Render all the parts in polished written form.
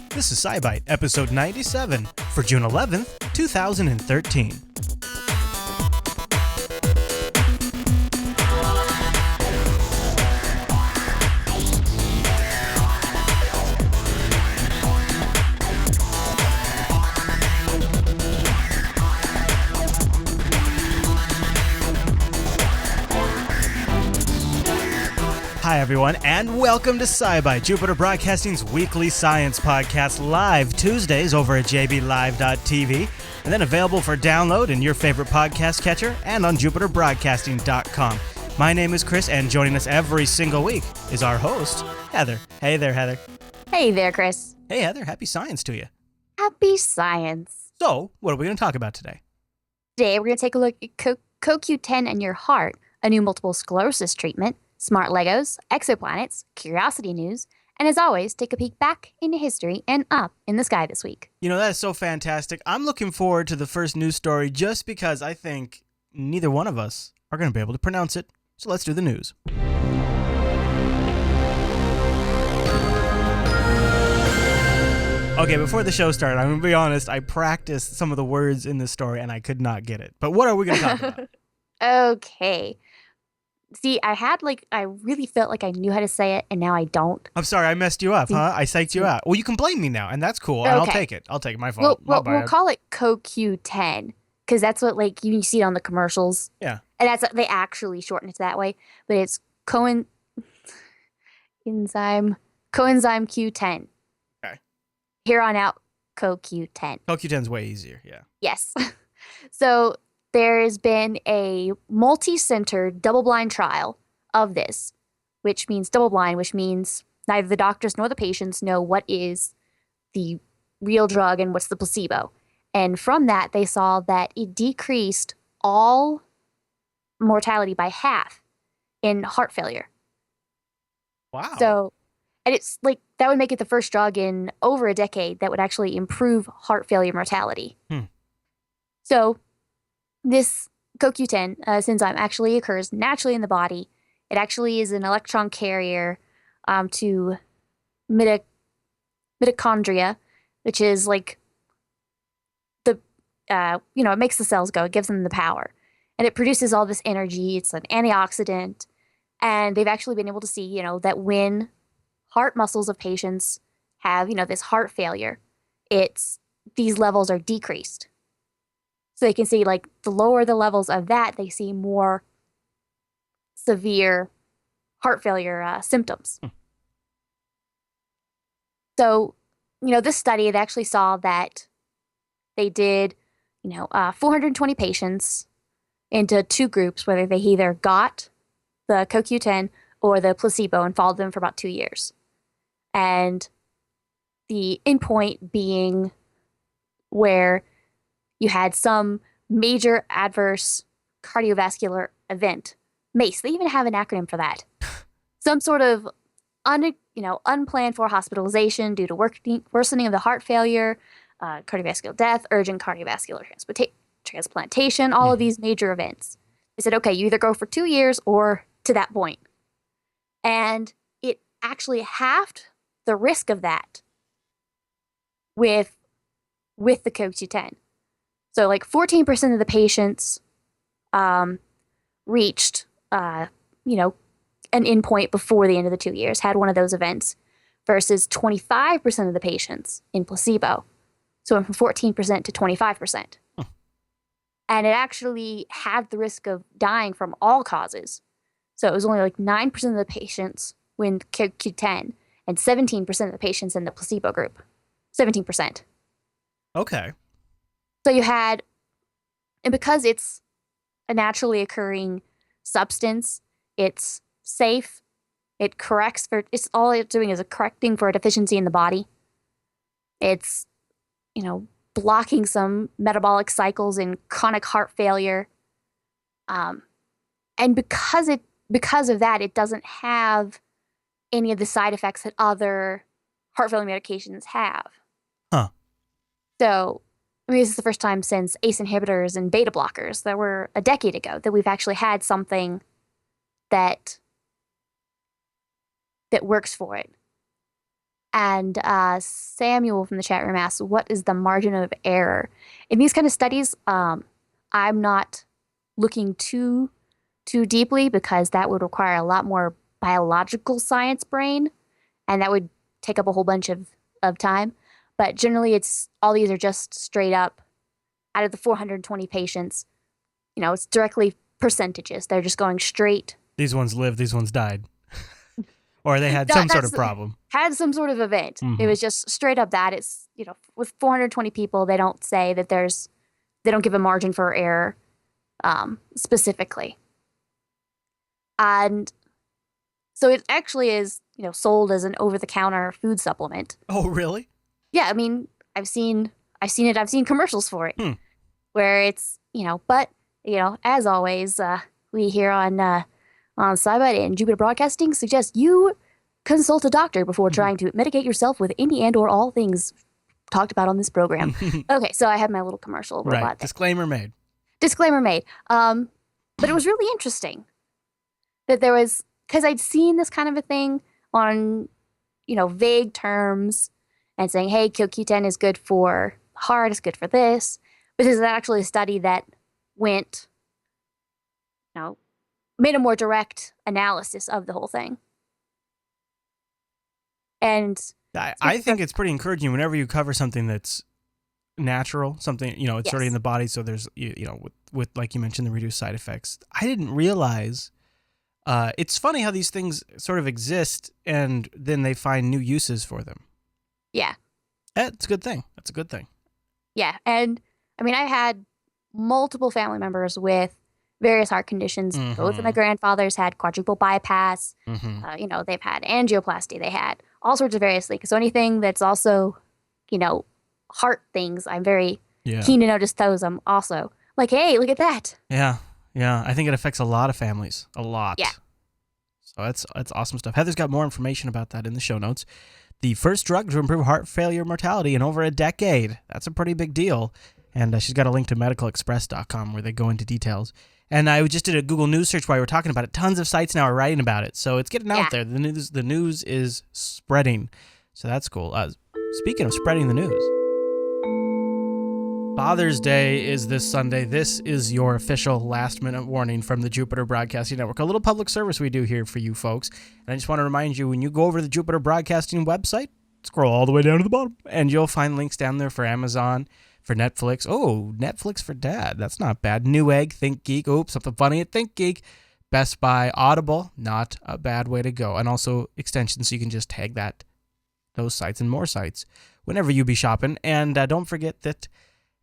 This is SciByte, episode 97, for June 11th, 2013. Hi everyone, and welcome to SciByte, Jupiter Broadcasting's weekly science podcast, live Tuesdays over at jblive.tv, and then available for download in your favorite podcast catcher and on jupiterbroadcasting.com. My name is Chris, and joining us every single week is our host, Heather. Hey there, Heather. Hey there, Chris. Hey Heather, happy science to you. Happy science. So, what are we going to talk about today? Today, we're going to take a look at CoQ10 and your heart, a new multiple sclerosis treatment, smart Legos, exoplanets, curiosity news, and as always, take a peek back into history and up in the sky this week. You know, that is so fantastic. I'm looking forward to the first news story just because I think neither one of us are going to be able to pronounce it. So let's do the news. Okay, before the show started, I'm going to be honest, I practiced some of the words in this story and I could not get it. But what are we going to talk about? Okay. See, I really felt like I knew how to say it, and now I don't. I'm sorry, I messed you up, huh? I psyched you out. Well, you can blame me now, and that's cool, and I'll take it. I'll take it, my fault. We'll call it CoQ10, because that's what, you see it on the commercials. Yeah. And they actually shorten it that way, but it's coenzyme Q10. Okay. Here on out, CoQ10. CoQ10's way easier, yeah. Yes. So there's been a multi-center double-blind trial of this, which means double-blind, which means neither the doctors nor the patients know what is the real drug and what's the placebo. And from that, they saw that it decreased all mortality by half in heart failure. Wow. So, and it's that would make it the first drug in over a decade that would actually improve heart failure mortality. So, this CoQ10 enzyme actually occurs naturally in the body. It actually is an electron carrier to mitochondria, which is it makes the cells go. It gives them the power. And it produces all this energy. It's an antioxidant. And they've actually been able to see, that when heart muscles of patients have, this heart failure, these levels are decreased. So they can see, the lower the levels of that, they see more severe heart failure symptoms. So, this study, they actually saw that they did, 420 patients into two groups, whether they either got the CoQ10 or the placebo, and followed them for about 2 years. And the endpoint being where you had some major adverse cardiovascular event. MACE. They even have an acronym for that. Some sort of unplanned for hospitalization due to worsening of the heart failure, cardiovascular death, urgent cardiovascular transplantation, all of these major events. They said, okay, you either go for 2 years or to that point. And it actually halved the risk of that with the CoQ10. So 14% of the patients reached, an endpoint before the end of the 2 years, had one of those events, versus 25% of the patients in placebo. So it went from 14% to 25%. And it actually had the risk of dying from all causes. So it was only 9% of the patients with CoQ10 and 17% of the patients in the placebo group. 17%. Okay. So you had, and because it's a naturally occurring substance, it's safe, it corrects it's all it's doing is correcting for a deficiency in the body. It's, blocking some metabolic cycles in chronic heart failure. And because of that, it doesn't have any of the side effects that other heart failure medications have. Huh. So, this is the first time since ACE inhibitors and beta blockers that were a decade ago that we've actually had something that works for it. And Samuel from the chat room asks, what is the margin of error? In these kind of studies, I'm not looking too deeply because that would require a lot more biological science brain, and that would take up a whole bunch of time. But generally, it's all these are just straight up out of the 420 patients, it's directly percentages. They're just going straight. These ones lived, these ones died. Or they had some sort of problem. Had some sort of event. Mm-hmm. It was just straight up that. It's, with 420 people, they don't say that they don't give a margin for error specifically. And so it actually is, sold as an over-the-counter food supplement. Oh, really? Yeah, I mean, I've seen it. I've seen commercials for it where it's, but, as always, we here on SciByte and Jupiter Broadcasting suggest you consult a doctor before trying to medicate yourself with any and or all things talked about on this program. Okay, so I have my little commercial robot right. there. Disclaimer made. But it was really interesting that there was, because I'd seen this kind of a thing on, vague terms and saying, hey, CoQ10 is good for heart, it's good for this. But this is actually a study that went, made a more direct analysis of the whole thing. And I think it's pretty encouraging whenever you cover something that's natural, something, it's already in the body. So there's, with like you mentioned, the reduced side effects. I didn't realize, it's funny how these things sort of exist and then they find new uses for them. Yeah. That's a good thing. That's a good thing. Yeah. And I mean, I've had multiple family members with various heart conditions. Both of my grandfathers had quadruple bypass. They've had angioplasty. They had all sorts of various leaks. So anything that's also, heart things, I'm very keen to notice those. I'm also like, hey, look at that. Yeah. Yeah. I think it affects a lot of families. A lot. Yeah. So that's awesome stuff. Heather's got more information about that in the show notes. The first drug to improve heart failure mortality in over a decade. That's a pretty big deal. And she's got a link to medicalexpress.com where they go into details. And I just did a Google News search while we were talking about it. Tons of sites now are writing about it. So it's getting out there. The news is spreading. So that's cool. Speaking of spreading the news, Father's Day is this Sunday. This is your official last-minute warning from the Jupiter Broadcasting Network, a little public service we do here for you folks. And I just want to remind you, when you go over to the Jupiter Broadcasting website, scroll all the way down to the bottom, and you'll find links down there for Amazon, for Netflix. Oh, Netflix for Dad. That's not bad. Newegg, ThinkGeek. Oops, something funny at ThinkGeek. Best Buy, Audible. Not a bad way to go. And also extensions, so you can just tag those sites and more sites whenever you be shopping. And don't forget that.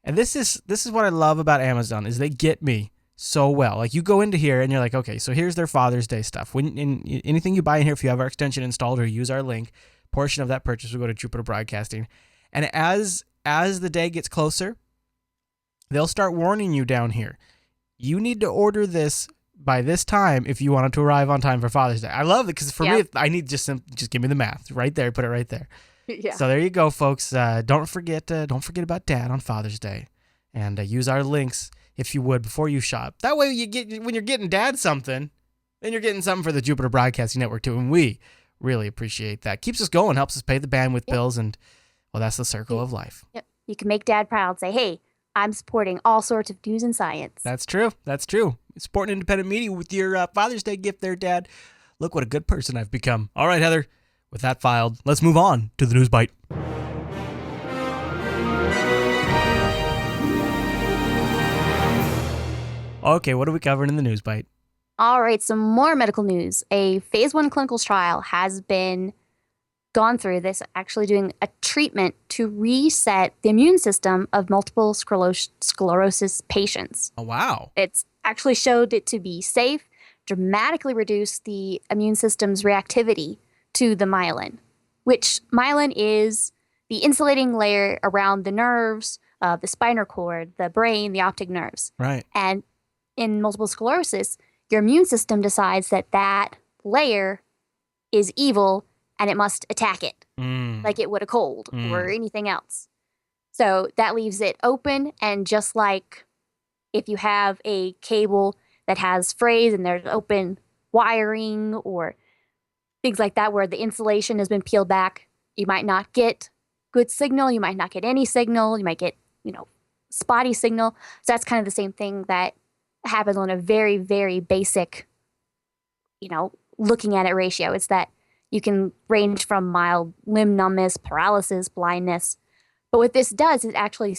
And this is what I love about Amazon is they get me so well. Like you go into here and you're like, okay, so here's their Father's Day stuff. Anything you buy in here, if you have our extension installed or use our link, portion of that purchase will go to Jupiter Broadcasting. And as the day gets closer, they'll start warning you down here. You need to order this by this time if you want it to arrive on time for Father's Day. I love it because for me, I need just give me the math right there. Put it right there. Yeah. So there you go, folks. Don't forget about Dad on Father's Day, and use our links if you would before you shop. That way, when you're getting Dad something, then you're getting something for the Jupiter Broadcasting Network too, and we really appreciate that. Keeps us going, helps us pay the bandwidth bills, and well, that's the circle of life. Yep. You can make Dad proud. Say, hey, I'm supporting all sorts of news and science. That's true. Supporting independent media with your Father's Day gift there, Dad. Look what a good person I've become. All right, Heather. With that filed, let's move on to the News Bite. Okay, what are we covering in the News Bite? All right, some more medical news. A phase 1 clinical trial has been gone through this, actually doing a treatment to reset the immune system of multiple sclerosis patients. Oh, wow. It's actually showed it to be safe, dramatically reduced the immune system's reactivity to the myelin, which myelin is the insulating layer around the nerves, the spinal cord, the brain, the optic nerves. Right. And in multiple sclerosis, your immune system decides that layer is evil and it must attack it, like it would a cold or anything else. So that leaves it open, and just like if you have a cable that has frays and there's open wiring or things like that where the insulation has been peeled back, You might not get good signal. You might not get any signal. You might get, spotty signal. So that's kind of the same thing that happens on a very, very basic, looking at it ratio. It's that you can range from mild limb numbness, paralysis, blindness. But what this does is actually,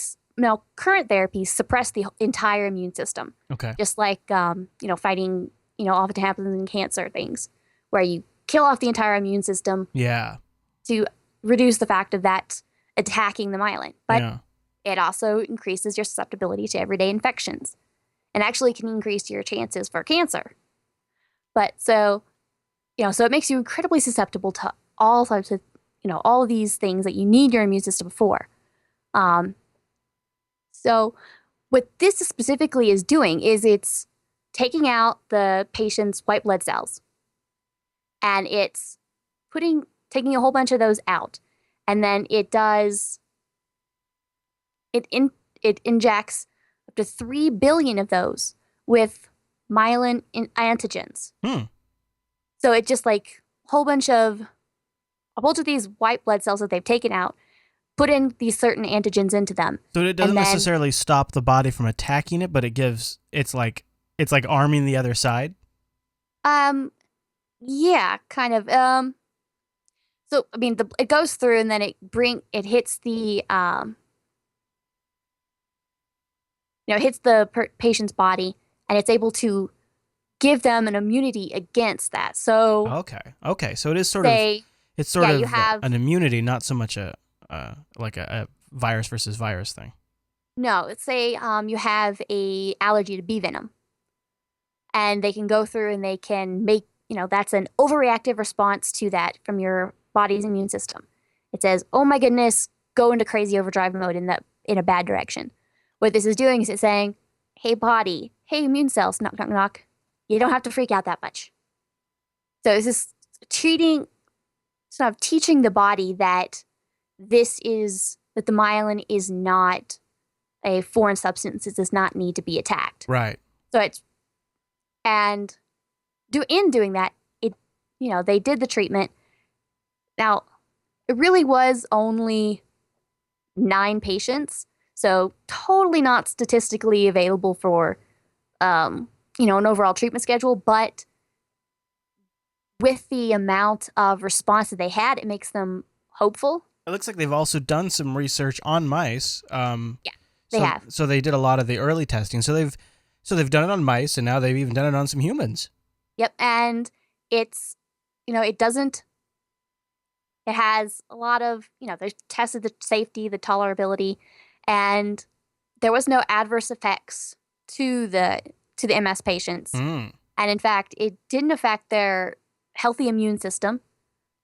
current therapies suppress the entire immune system. Okay. Just like, fighting, often happens in cancer things, where you kill off the entire immune system. Yeah. To reduce the fact of that attacking the myelin. But yeah. it also increases your susceptibility to everyday infections and actually can increase your chances for cancer. But so it makes you incredibly susceptible to all types of, all of these things that you need your immune system for. So what this specifically is doing is it's taking out the patient's white blood cells and it's taking a whole bunch of those out. And then it injects up to 3 billion of those with myelin antigens. So it just like a whole bunch of these white blood cells that they've taken out, put in these certain antigens into them. So it doesn't necessarily stop the body from attacking it, but it's like arming the other side. Yeah, kind of. So I mean, it goes through and then it hits the patient's body, and it's able to give them an immunity against that. So okay, so it is sort of you have an immunity, not so much a virus versus virus thing. No, let's say you have a allergy to bee venom, and they can go through and they can make that's an overreactive response to that from your body's immune system. It says, "Oh my goodness, go into crazy overdrive mode in a bad direction." What this is doing is it's saying, "Hey body, hey immune cells, knock knock knock. You don't have to freak out that much." So this is teaching the body that that the myelin is not a foreign substance. It does not need to be attacked. Right. So in doing that, they did the treatment. Now, it really was only 9 patients, so totally not statistically available for, an overall treatment schedule. But with the amount of response that they had, it makes them hopeful. It looks like they've also done some research on mice. They have. So they did a lot of the early testing. So they've done it on mice, and now they've even done it on some humans. Yep, and it's it has a lot of, they've tested the safety, the tolerability, and there was no adverse effects to the MS patients. And in fact, it didn't affect their healthy immune system.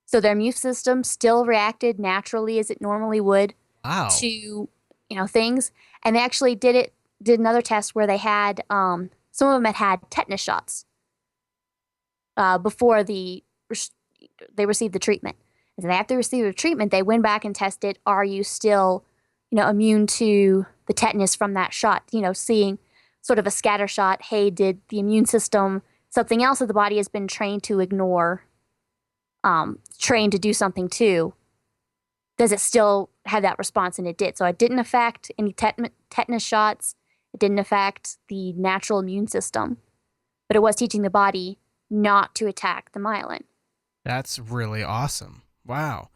So their immune system still reacted naturally as it normally would to, things. And they actually did another test where they had, some of them had tetanus shots before they received the treatment. And then after they received the treatment, they went back and tested, are you still, immune to the tetanus from that shot? Seeing sort of a scatter shot. Hey, did the immune system, something else that the body has been trained to ignore, trained to do something to, does it still have that response? And it did. So it didn't affect any tetanus shots. It didn't affect the natural immune system. But it was teaching the body not to attack the myelin. That's really awesome. Wow.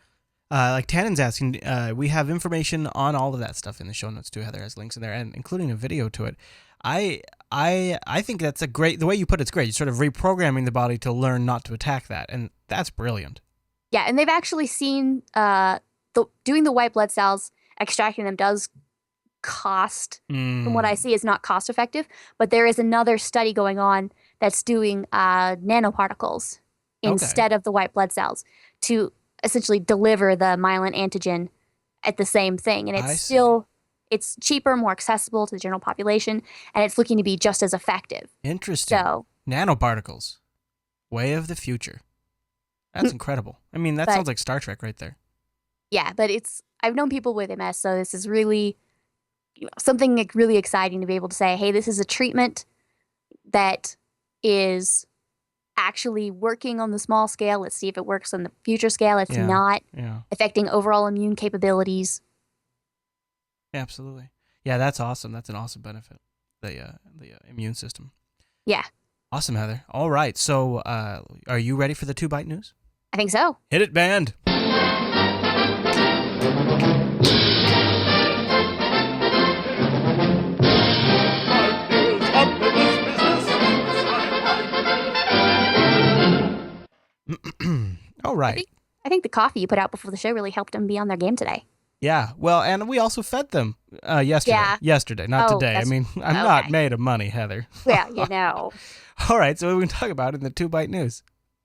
Like Tannen's asking, we have information on all of that stuff in the show notes too. Heather has links in there, and including a video to it. I think that's the way you put it's great. You're sort of reprogramming the body to learn not to attack that, and that's brilliant. Yeah, and they've actually seen doing the white blood cells, extracting them does cost. From what I see, is not cost effective. But there is another study going on that's doing nanoparticles instead of the white blood cells to essentially deliver the myelin antigen at the same thing. And it's cheaper, more accessible to the general population, and it's looking to be just as effective. Interesting. So, nanoparticles, way of the future. That's incredible. I mean, that sounds like Star Trek right there. Yeah, but I've known people with MS, so this is really something like really exciting to be able to say, hey, this is a treatment that is actually working on the small scale. Let's see if it works on the future scale. It's Yeah. not Yeah. affecting overall immune capabilities. Absolutely. Yeah, that's awesome. That's an awesome benefit. The immune system. Yeah, Awesome, Heather. All right. So, are you ready for the 2-Byte news? I think so. Hit it, band. All right. I think the coffee you put out before the show really helped them be on their game today. Yeah. Well, and we also fed them yesterday. Yeah. Yesterday, not Oh, today. I mean, I'm okay. not made of money, Heather. Well, you know. All right. So, what are we going to talk about in the 2-Byte news?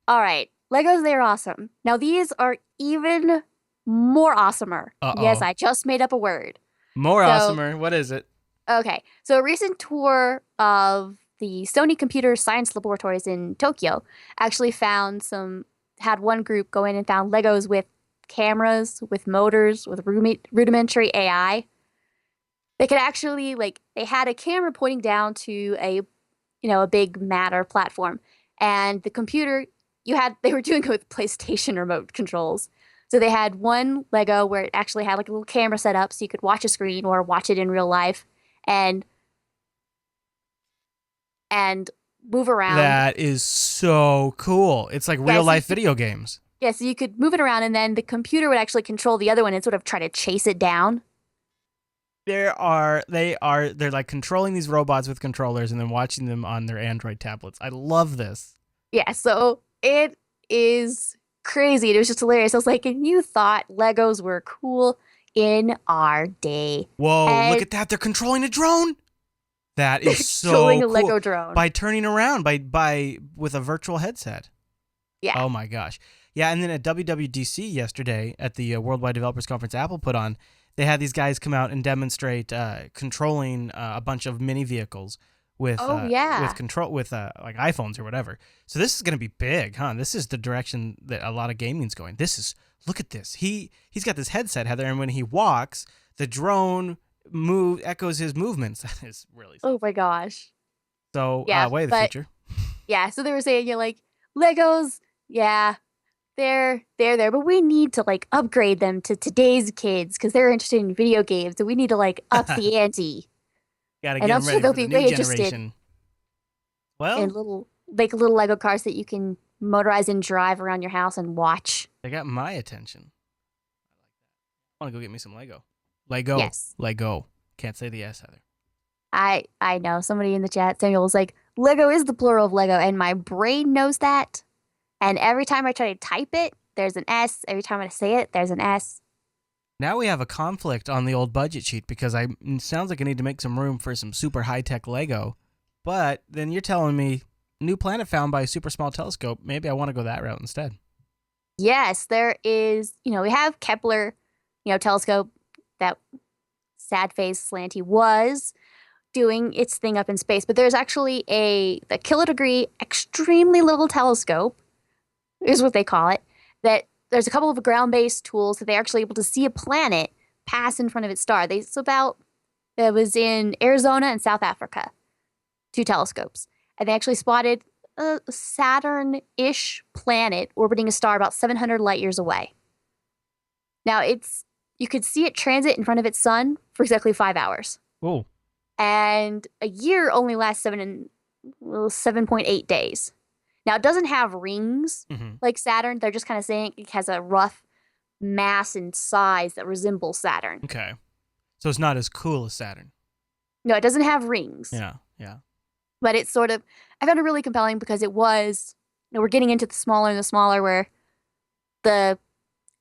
All right. Legos, they're awesome. Now, these are even more awesomer. Uh-oh. Yes, I just made up a word. More awesomer. What is it? Okay. So, a recent tour of the Sony Computer Science Laboratories in Tokyo actually had one group go in and found Legos with cameras, with motors, with rudimentary AI. They could actually, they had a camera pointing down to a big matter platform. And the computer, they were doing it with PlayStation remote controls. So they had one Lego where it actually had a little camera set up so you could watch a screen or watch it in real life and move around. That is so cool. It's like real life video games. Yeah, so you could move it around and then the computer would actually control the other one and sort of try to chase it down. They're like controlling these robots with controllers and then watching them on their Android tablets. I love this. Yeah, so it is crazy. It was just hilarious. I was like, and you thought Legos were cool in our day. Whoa, look at that. They're controlling a drone. That is so controlling a cool. Lego drone. By turning around with a virtual headset. Yeah. Oh my gosh. Yeah, and then at WWDC yesterday at the Worldwide Developers Conference Apple put on, they had these guys come out and demonstrate controlling a bunch of mini vehicles with like iPhones or whatever. So this is going to be big, huh? This is the direction that a lot of gaming's going. Look at this. He's got this headset, Heather, and when he walks, the drone echoes his movements. That is really Oh my gosh. So way of the future. Yeah, so they were saying Legos, yeah, they're there, but we need to upgrade them to today's kids because they're interested in video games, so we need to up the ante. Gotta and get I'm them sure ready they'll for be the very new interested generation. Well, in little Lego cars that you can motorize and drive around your house and watch. They got my attention. I want to go get me some Lego. Lego. Yes. Lego. Can't say the S, Heather. I know. Somebody in the chat, Samuel, was like, Lego is the plural of Lego, and my brain knows that. And every time I try to type it, there's an S. Every time I say it, there's an S. Now we have a conflict on the old budget sheet because it sounds like I need to make some room for some super high-tech Lego. But then you're telling me, new planet found by a super small telescope, maybe I want to go that route instead. Yes, there is, we have Kepler, telescope, that sad face slanty was doing its thing up in space. But there's actually the kilodegree extremely little telescope, is what they call it, that there's a couple of ground-based tools that they're actually able to see a planet pass in front of its star. It was in Arizona and South Africa, 2 telescopes. And they actually spotted a Saturn-ish planet orbiting a star about 700 light years away. Now, you could see it transit in front of its sun for exactly 5 hours. Oh. And a year only lasts 7.8 days. Now, it doesn't have rings like Saturn. They're just kind of saying it has a rough mass and size that resembles Saturn. Okay. So it's not as cool as Saturn. No, it doesn't have rings. Yeah. But it's I found it really compelling because it was, we're getting into the smaller and the smaller where the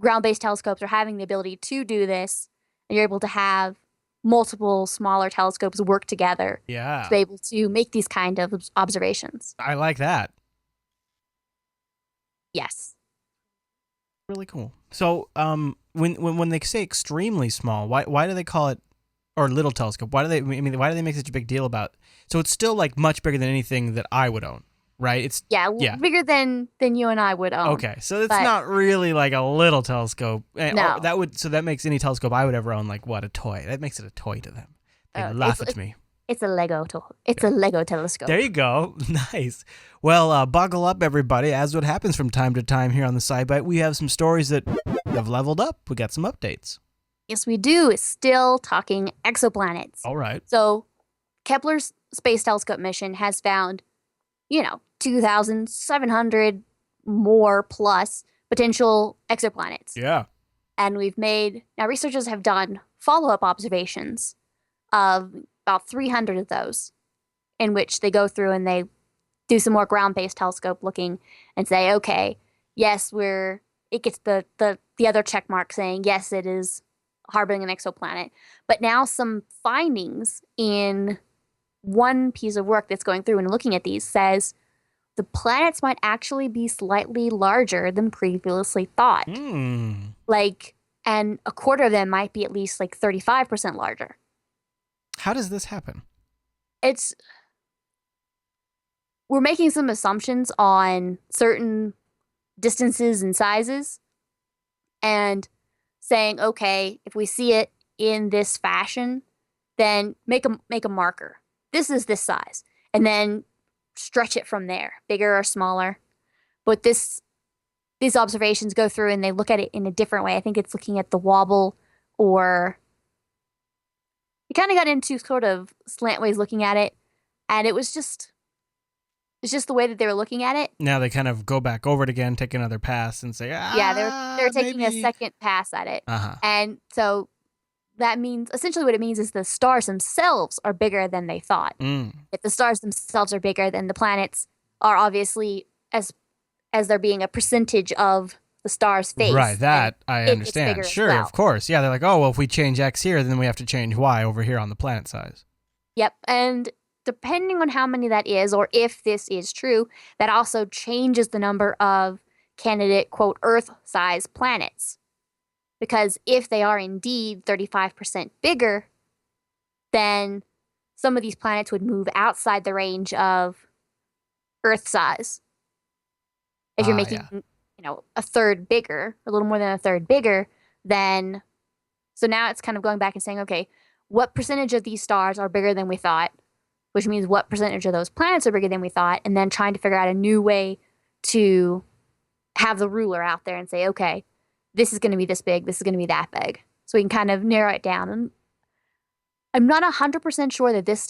ground-based telescopes are having the ability to do this. And you're able to have multiple smaller telescopes work together to be able to make these kind of observations. I like that. Yes. Really cool. So, when they say extremely small, why do they call it, or little telescope? Why do they make such a big deal about? So it's still much bigger than anything that I would own, right? It's bigger than you and I would own. Okay, so it's not really like a little telescope. No. That makes any telescope I would ever own a toy. That makes it a toy to them. They laugh at me. It's a Lego telescope. There you go. Nice. Well, buckle up, everybody. As what happens from time to time here on the SciByte, we have some stories that have leveled up. We got some updates. Yes, we do. It's still talking exoplanets. All right. So Kepler's Space Telescope mission has found, 2,700 more plus potential exoplanets. Yeah. And now researchers have done follow-up observations of about 300 of those, in which they go through and they do some more ground-based telescope looking and say, okay, yes, it gets the other check mark saying, yes, it is harboring an exoplanet. But now some findings in one piece of work that's going through and looking at these says the planets might actually be slightly larger than previously thought. And a quarter of them might be at least 35% larger. How does this happen? We're making some assumptions on certain distances and sizes and saying, okay, if we see it in this fashion, then make a marker. This is this size. And then stretch it from there, bigger or smaller. But these observations go through and they look at it in a different way. I think it's looking at the wobble, or we kind of got into sort of slant ways looking at it. And it's just the way that they were looking at it. Now they kind of go back over it again, take another pass and say, yeah, they're taking a second pass at it. And so that means, essentially what it means is the stars themselves are bigger than they thought. If the stars themselves are bigger, then the planets are obviously, as there being a percentage of the star's face. Right, that I understand. Sure, of course. Yeah, they're like, oh, well, if we change X here, then we have to change Y over here on the planet size. Yep, and depending on how many that is, or if this is true, that also changes the number of candidate, quote, Earth-size planets. Because if they are indeed 35% bigger, then some of these planets would move outside the range of Earth size. If you're making, a third bigger, a little more than a third bigger, then, so now it's kind of going back and saying, okay, what percentage of these stars are bigger than we thought, which means what percentage of those planets are bigger than we thought, and then trying to figure out a new way to have the ruler out there and say, okay, this is going to be this big, this is going to be that big. So we can kind of narrow it down. And I'm not 100% sure that this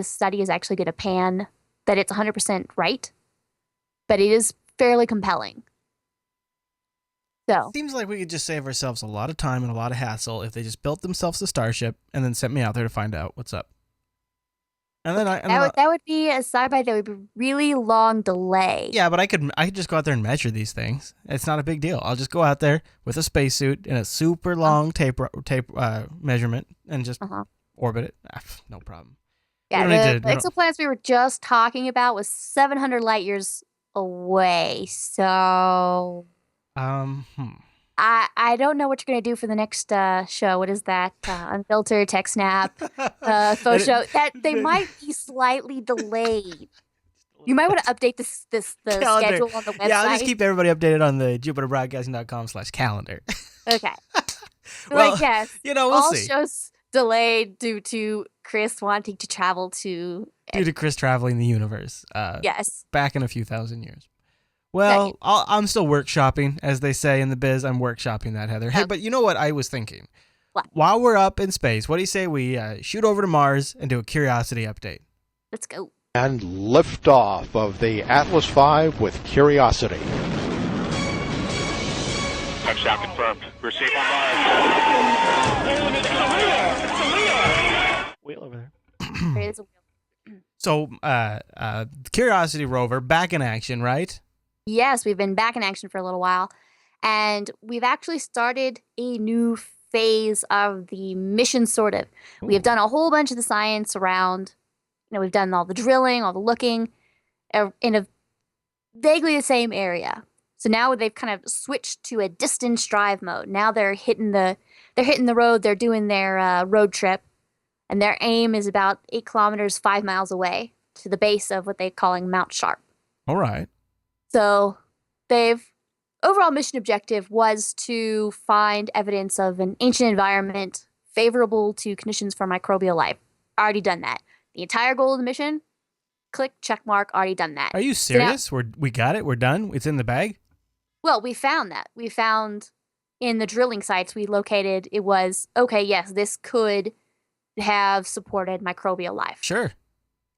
study is actually going to pan, that it's 100% right, but it is fairly compelling. So seems like we could just save ourselves a lot of time and a lot of hassle if they just built themselves a starship and then sent me out there to find out what's up. And then that would be a SciByte that would be really long delay. Yeah, but I could just go out there and measure these things. It's not a big deal. I'll just go out there with a spacesuit and a super long tape measurement and just orbit it. No problem. Yeah, the exoplanets we were just talking about was 700 light years away. So I don't know what you're going to do for the next show. What is that? Unfiltered, Tech Snap, Faux Show. That they might be slightly delayed. You might want to update the schedule on the website. Yeah, I'll just keep everybody updated on the jupiterbroadcasting.com/calendar. Okay. Well, yes, we'll see. All shows delayed due to Chris wanting to travel to... Due to Chris traveling the universe. Yes. Back in a few thousand years. Well, I'm still workshopping, as they say in the biz. I'm workshopping that, Heather. Hey, but you know what I was thinking? What? While we're up in space, what do you say we shoot over to Mars and do a Curiosity update? Let's go. And liftoff of the Atlas V with Curiosity. Touchdown confirmed. We're safe on Mars. It's a Leo. Wheel over there. There is a wheel. So, Curiosity rover back in action, right? Yes, we've been back in action for a little while, and we've actually started a new phase of the mission, sort of. Ooh. We have done a whole bunch of the science around, we've done all the drilling, all the looking, in a vaguely the same area. So now they've kind of switched to a distance drive mode. Now they're hitting the road, they're doing their road trip, and their aim is about 8 kilometers, 5 miles away to the base of what they're calling Mount Sharp. All right. So overall mission objective was to find evidence of an ancient environment favorable to conditions for microbial life. Already done that. the entire goal of the mission. Click, check mark, already done that. Are you serious? We got it? We're done? It's in the bag? Well, we found that. We found in the drilling sites we located, it was, okay, yes, this could have supported microbial life. Sure.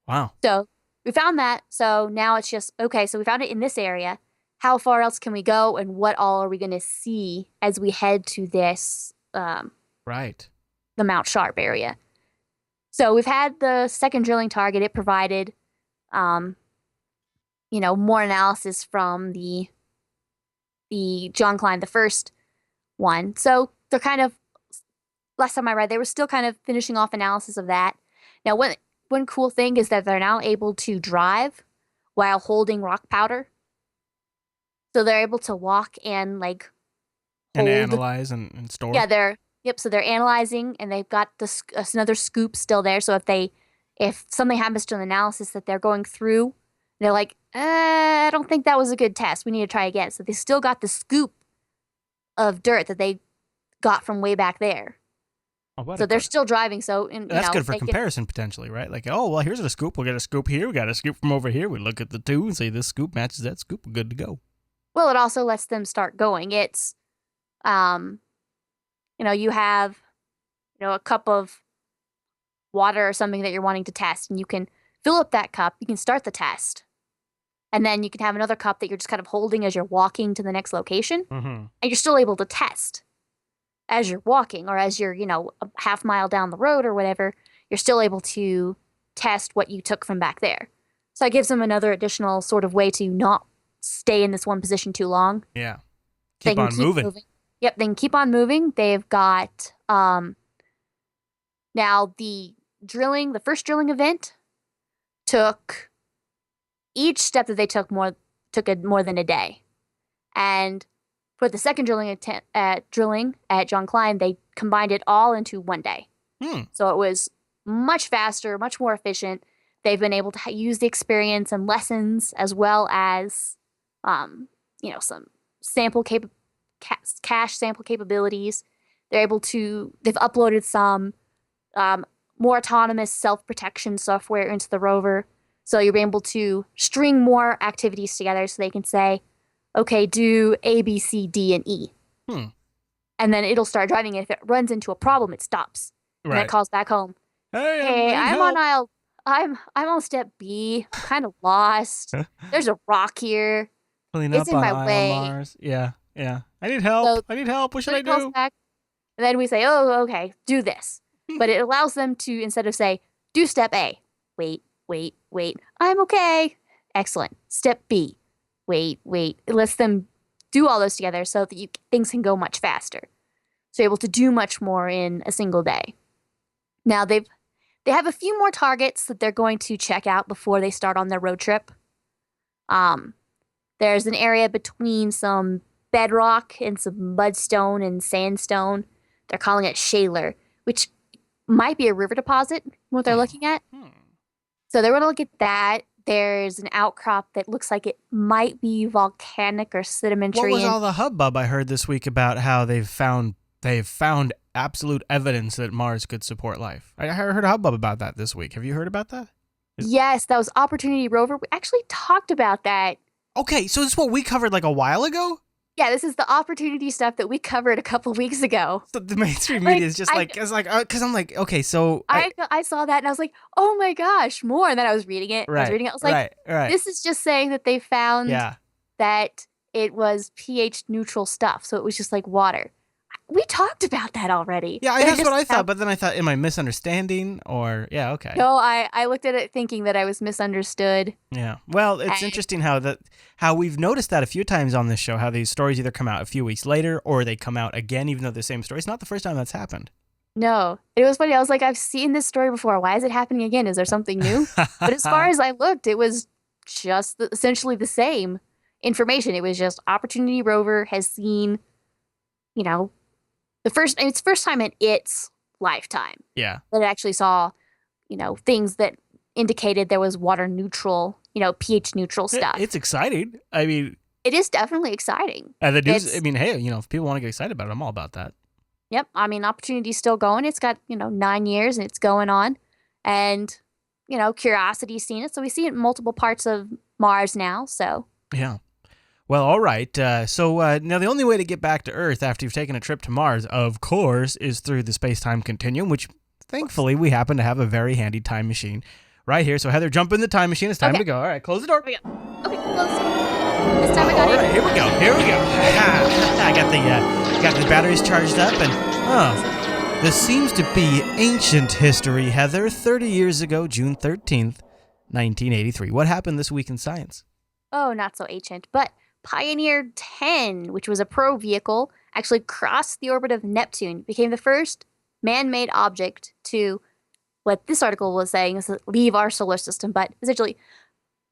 Wow. So we found that. So now it's just, okay, so we found it in this area. How far else can we go, and what all are we going to see as we head to this, Right. the Mount Sharp area? So we've had the second drilling target. It provided, more analysis from the John Klein, the first one. So they're kind of, last time I read, they were still kind of finishing off analysis of that. Now, one cool thing is that they're now able to drive while holding rock powder. So they're able to walk and hold. And analyze and store. Yeah, so they're analyzing, and they've got another scoop still there. So if something happens to an analysis that they're going through, they're like, I don't think that was a good test. We need to try again. So they still got the scoop of dirt that they got from way back there. Oh, so they're still driving. So that's good for comparison potentially, right? Like, oh, well, here's a scoop. We'll get a scoop here. We got a scoop from over here. We look at the two and say this scoop matches that scoop. We're good to go. Well, it also lets them start going. It's, you have, a cup of water or something that you're wanting to test, and you can fill up that cup. You can start the test. And then you can have another cup that you're just kind of holding as you're walking to the next location. Mm-hmm. And you're still able to test as you're walking, or as you're, a half mile down the road or whatever. You're still able to test what you took from back there. So it gives them another additional sort of way to not stay in this one position too long. Yeah. Keep on moving. Yep, they can keep on moving. They've got, now the first drilling event took, each step that they took more than a day. And for the second drilling at John Klein, they combined it all into 1 day. So it was much faster, much more efficient. They've been able to use the experience and lessons, as well as, some cache sample capabilities. They've uploaded some more autonomous self-protection software into the rover. So you'll be able to string more activities together, so they can say, okay, do A, B, C, D, and E. And then it'll start driving. And if it runs into a problem, it stops. Right. And it calls back home. Hey, I'm on step B. I'm kind of lost. There's a rock here. It's in my way. Mars. Yeah. I need help. What should I do? Back, and then we say, oh, okay, do this. But it allows them to, instead of say, do step A, wait. I'm okay. Excellent. Step B, wait. It lets them do all those together so that things can go much faster. So you're able to do much more in a single day. Now they have a few more targets that they're going to check out before they start on their road trip. There's an area between some bedrock and some mudstone and sandstone. They're calling it Shaler, which might be a river deposit, what they're looking at. So they're going to look at that. There's an outcrop that looks like it might be volcanic or sedimentary. What was all the hubbub I heard this week about how they've found absolute evidence that Mars could support life? I heard a hubbub about that this week. Have you heard about that? Yes, that was Opportunity Rover. We actually talked about that. Okay, so this is what we covered like a while ago? Yeah, this is the Opportunity stuff that we covered a couple weeks ago. So the mainstream media is just because I'm like, okay, so I saw that and I was like, oh my gosh, more. And then I was reading it. Right, I was like, right. This is just saying that they found that it was pH neutral stuff. So it was just like water. We talked about that already. Yeah, that's what I thought. But then I thought, am I misunderstanding? Or, okay. No, I looked at it thinking that I was misunderstood. Yeah. Well, it's interesting how we've noticed that a few times on this show, how these stories either come out a few weeks later or they come out again, even though they're the same story. It's not the first time that's happened. No, it was funny. I was like, I've seen this story before. Why is it happening again? Is there something new? But as far as I looked, it was just essentially the same information. It was just Opportunity Rover has seen, it's first time in its lifetime. Yeah. That it actually saw, things that indicated there was water neutral, pH neutral stuff. It's exciting. I mean, it is definitely exciting. And the news, hey, if people want to get excited about it, I'm all about that. Yep. I mean, Opportunity's still going. It's got, 9 years and it's going on. And, Curiosity's seen it. So we see it in multiple parts of Mars now. So Yeah. Well, all right. So now the only way to get back to Earth after you've taken a trip to Mars, of course, is through the space-time continuum, which thankfully we happen to have a very handy time machine right here. So Heather, jump in the time machine. It's time to go. All right, close the door. Here we go. Okay, close. This time I got All it. right, here we go. I got the batteries charged up, and this seems to be ancient history, Heather. 30 years ago, June 13th, 1983. What happened this week in science? Oh, not so ancient, but Pioneer 10, which was a probe vehicle, actually crossed the orbit of Neptune, became the first man-made object to, what this article was saying is leave our solar system, but essentially,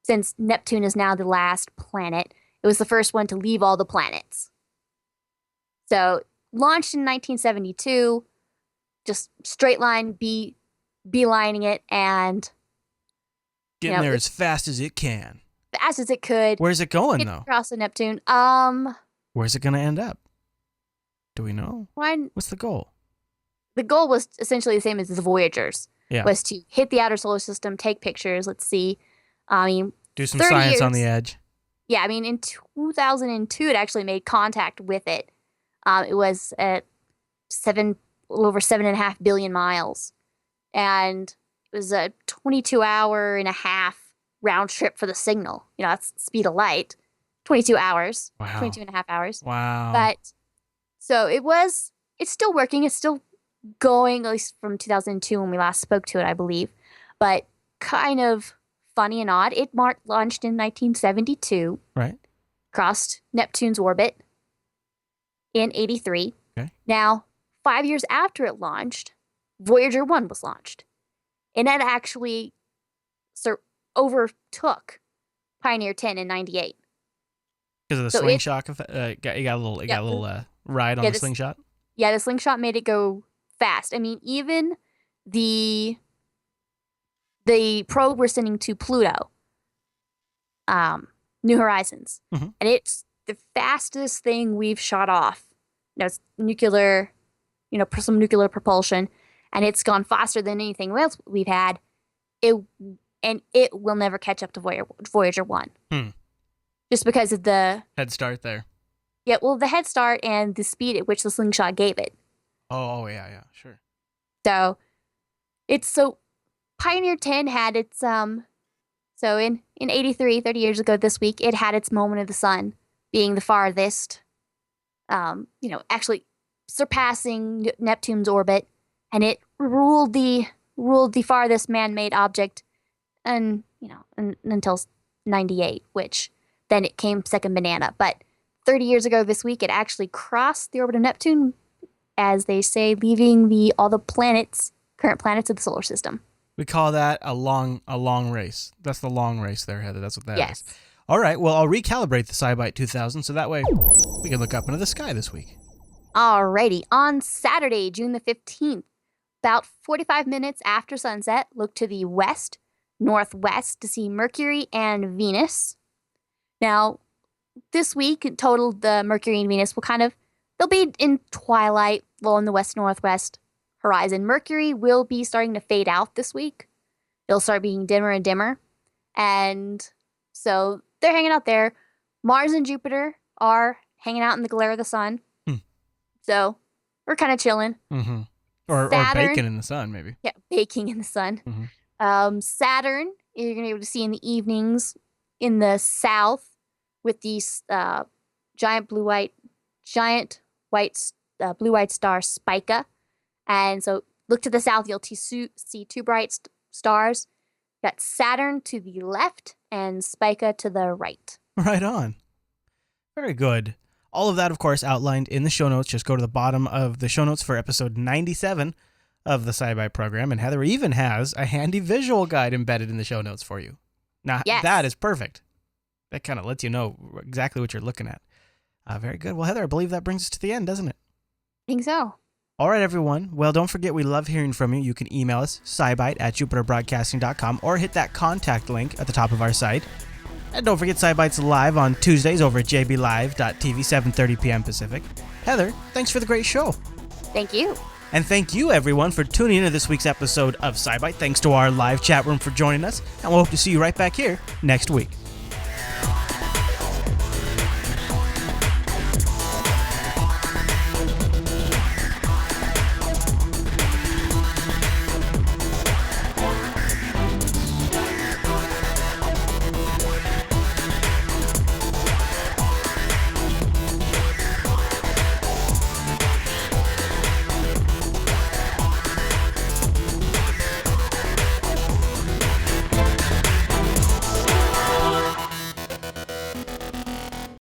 since Neptune is now the last planet, it was the first one to leave all the planets. So, launched in 1972, just straight line, beelining it, and Getting there as fast as it can. fast as it could. Where's it going, Get though? across the Neptune. Where's it going to end up? Do we know? One, What's the goal? the goal was essentially the same as the Voyagers. Yeah. Was to hit the outer solar system, take pictures. Let's see. Do some 30 science on years. the edge. Yeah, in 2002, it actually made contact with it. It was at a little over 7.5 billion miles, and it was a 22-hour and a half round trip for the signal. That's speed of light. 22 hours. Wow. 22 and a half hours. Wow. But so it's still working. It's still going, at least from 2002 when we last spoke to it, I believe. But kind of funny and odd. It launched in 1972. Right. Crossed Neptune's orbit in 83. Okay. Now, 5 years after it launched, Voyager 1 was launched. And that actually overtook Pioneer 10 in 98. Because of the So slingshot, you got a little ride on the slingshot. Yeah, the slingshot made it go fast. Even the probe we're sending to Pluto, New Horizons, Mhm. and it's the fastest thing we've shot off. It's nuclear, some nuclear propulsion, and it's gone faster than anything else we've had. It will never catch up to Voyager 1. Just because of the Head start there. the head start and the speed at which the slingshot gave it. Oh yeah, sure. So Pioneer 10 had its so in 83, 30 years ago this week, it had its moment of the sun, being the farthest, actually surpassing Neptune's orbit, and it ruled the farthest man-made object until 98, which then it came second banana. But 30 years ago this week, it actually crossed the orbit of Neptune, as they say, leaving all the current planets of the solar system. We call that a long race. That's the long race there, Heather. That's what that is. Yes. All right. Well, I'll recalibrate the SciByte 2000 so that way we can look up into the sky this week. Alrighty. On Saturday, June the 15th, about 45 minutes after sunset, look to the northwest to see Mercury and Venus. Now, this week, in total, the Mercury and Venus they'll be in twilight, low in the west-northwest horizon. Mercury will be starting to fade out this week. It'll start being dimmer and dimmer. And so they're hanging out there. Mars and Jupiter are hanging out in the glare of the sun. So we're kind of chilling. Mm-hmm. Or baking in the sun, maybe. Yeah, baking in the sun. Mm-hmm. Saturn, you're going to be able to see in the evenings in the south with these giant blue-white star Spica. And so look to the south, you'll see two bright stars. Got Saturn to the left and Spica to the right. Right on. Very good. All of that, of course, outlined in the show notes. Just go to the bottom of the show notes for episode 97 of the SciByte program. And Heather even has a handy visual guide embedded in the show notes for you. Now, yes. That is perfect. That kind of lets you know exactly what you're looking at. Very good. Well, Heather, I believe that brings us to the end, doesn't it? I think so. All right, everyone. Well, don't forget, we love hearing from you. You can email us, SciByte@JupiterBroadcasting.com, or hit that contact link at the top of our site. And don't forget, SciByte's live on Tuesdays over at jblive.tv, 7:30 p.m. Pacific. Heather, thanks for the great show. Thank you. And thank you, everyone, for tuning into this week's episode of SciByte. Thanks to our live chat room for joining us, and we'll hope to see you right back here next week.